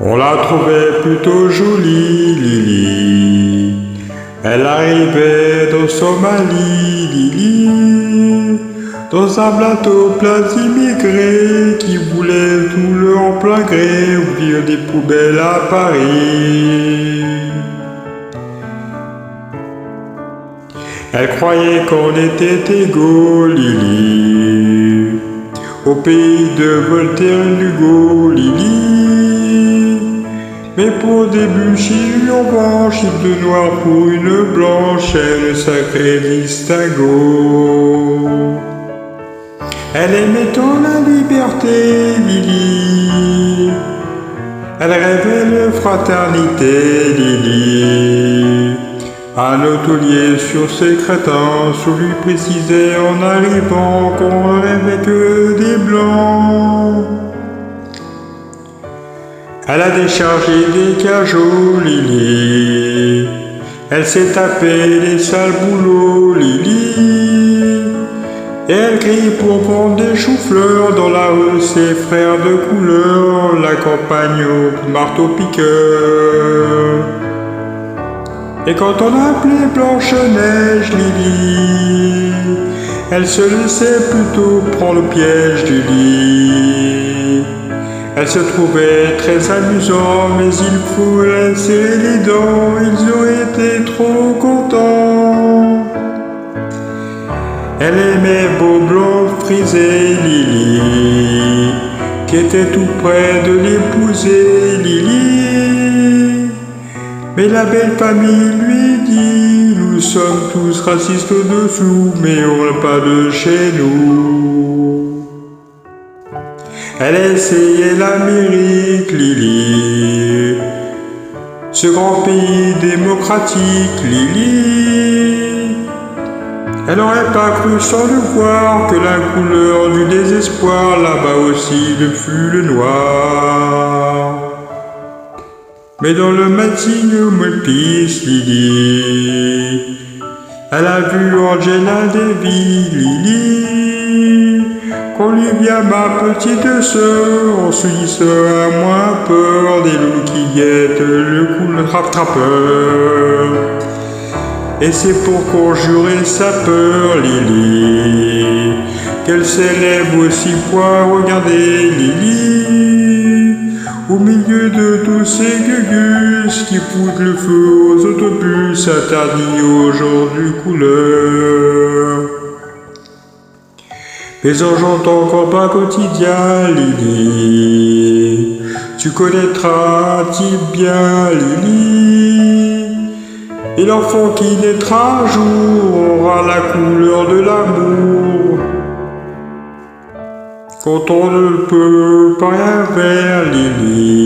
On la trouvait plutôt jolie, Lily. Elle arrivait de Somalie, Lily, dans un bateau plein d'immigrés qui voulaient tout leur plein gré ouvrir des poubelles à Paris. Elle croyait qu'on était égaux, Lily, au pays de Voltaire et Hugo, Lily. Mais pour déboucher une revanche, de noir pour une blanche, elle sacrée distinguo. Elle aimait tant la liberté, Lily. Elle rêvait de fraternité, Lily. Un hôtelier sur ses crétins lui précisait en arrivant qu'on rêvait que des blancs. Elle a déchargé des cajots, Lily. Elle s'est tapé les sales boulots, Lily. Et elle crie pour vendre des choux-fleurs dans la rue, ses frères de couleur, la campagne au marteau-piqueur. Et quand on appelait Blanche-Neige, Lily, elle se laissait plutôt prendre le piège du lit. Elle se trouvait très amusante, mais il faut la serrer les dents, ils ont été trop contents. Elle aimait beau blond frisé, Lily, qui était tout près de l'épouser, Lily. Mais la belle famille lui dit, nous sommes tous racistes au-dessous, mais on n'a pas de chez nous. Elle essayait l'Amérique, Lily, ce grand pays démocratique, Lily. Elle n'aurait pas cru sans le voir que la couleur du désespoir, là-bas aussi, le fut le noir. Mais dans le meeting au Memphis, Lily, elle a vu Angela Davis, Lily. Olivia, ma petite sœur, on se dit a moins peur des loups qui guettent le coup de rattrapeur. Et c'est pour conjurer sa peur, Lily, qu'elle s'élève aussi pour regarder Lily. Au milieu de tous ces gugus qui foutent le feu aux autobus interdits aux gens du couleur. Mais en chantant encore pas quotidien, Lily, tu connaîtras bien, Lily. Et l'enfant qui naîtra un jour aura la couleur de l'amour. Quand on ne peut pas rien faire, Lily.